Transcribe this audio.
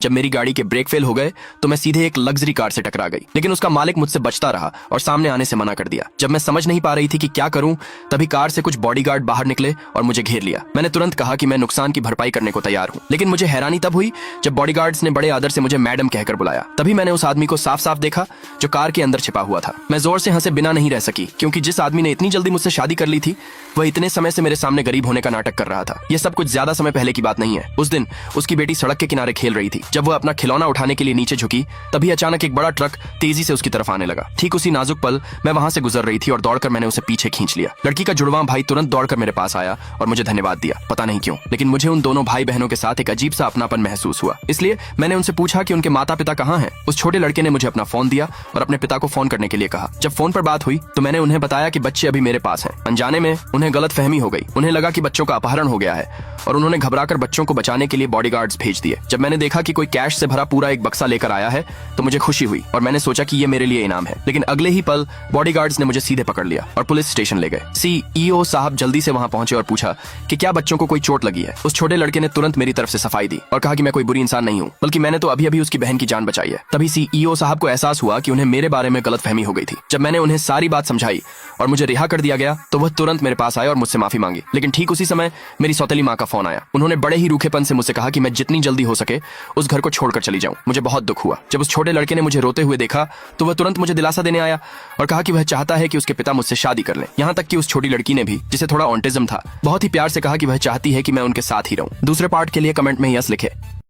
जब मेरी गाड़ी के ब्रेक फेल हो गए तो मैं सीधे एक लग्जरी कार से टकरा गई, लेकिन उसका मालिक मुझसे बचता रहा और सामने आने से मना कर दिया। जब मैं समझ नहीं पा रही थी कि क्या करूं, तभी कार से कुछ बॉडीगार्ड बाहर निकले और मुझे घेर लिया। मैंने तुरंत कहा कि मैं नुकसान की भरपाई करने को तैयार हूं, लेकिन मुझे हैरानी तब हुई जब बॉडीगार्ड्स ने बड़े आदर से मुझे मैडम कहकर बुलाया। तभी मैंने उस आदमी को साफ साफ देखा जो कार के अंदर छिपा हुआ था। मैं जोर से हंसे बिना नहीं रह सकी, क्योंकि जिस आदमी ने इतनी जल्दी मुझसे शादी कर ली थी वह इतने समय से मेरे सामने गरीब होने का नाटक कर रहा था। यह सब कुछ ज्यादा समय पहले की बात नहीं है। उस दिन उसकी बेटी सड़क के किनारे खेल रही थी। जब वह अपना खिलौना उठाने के लिए नीचे झुकी, तभी अचानक एक बड़ा ट्रक तेजी से उसकी तरफ आने लगा। ठीक उसी नाजुक पल मैं वहां से गुजर रही थी और दौड़कर मैंने उसे पीछे खींच लिया। लड़की का जुड़वां भाई तुरंत दौड़कर मेरे पास आया और मुझे धन्यवाद दिया। पता नहीं क्यों, लेकिन मुझे उन दोनों भाई बहनों के साथ एक अजीब सा अपनापन महसूस हुआ। इसलिए मैंने उनसे पूछा कि उनके माता पिता कहाँ हैं। उस छोटे लड़के ने मुझे अपना फोन दिया और अपने पिता को फोन करने के लिए कहा। जब फोन पर बात हुई तो मैंने उन्हें बताया कि बच्चे अभी मेरे पास हैं। अनजाने में उन्हें गलत फहमी हो गई। उन्हें लगा कि बच्चों का अपहरण हो गया है और उन्होंने घबराकर बच्चों को बचाने के लिए बॉडीगार्ड्स भेज दिए। जब मैंने देखा कि कोई कैश से भरा पूरा एक बक्सा लेकर आया है तो मुझे खुशी हुई और मैंने सोचा कि ये मेरे लिए इनाम है। लेकिन अगले ही पल बॉडीगार्ड्स ने मुझे सीधे पकड़ लिया और पुलिस स्टेशन ले गए। सीईओ साहब जल्दी से वहां पहुंचे और पूछा कि क्या बच्चों को कोई चोट लगी है। उस छोटे लड़के ने तुरंत मेरी तरफ से सफाई दी और कहा कि मैं कोई बुरी इंसान नहीं हूं, बल्कि मैंने तो अभी अभी उसकी बहन की जान बचाई है। तभी सीईओ साहब को एहसास हुआ कि उन्हें मेरे बारे में गलतफहमी हो गई थी। जब मैंने उन्हें सारी बात समझाई और मुझे रिहा कर दिया गया तो वह तुरंत मेरे पास आए और मुझसे माफी मांगी। लेकिन ठीक उसी समय मेरी सौतेली माँ का फोन आया। उन्होंने बड़े ही रूखेपन से मुझसे कहा कि मैं जितनी जल्दी हो सके उस घर को छोड़कर चली जाऊं। मुझे बहुत दुख हुआ। जब उस छोटे लड़के ने मुझे रोते हुए देखा तो वह तुरंत मुझे दिलासा देने आया और कहा कि वह चाहता है कि उसके पिता मुझसे शादी कर लें। यहाँ तक कि उस छोटी लड़की ने भी, जिसे थोड़ा ऑटिज्म था, बहुत ही प्यार से कहा कि वह चाहती है कि मैं उनके साथ ही रहूं। दूसरे पार्ट के लिए कमेंट में यस लिखे।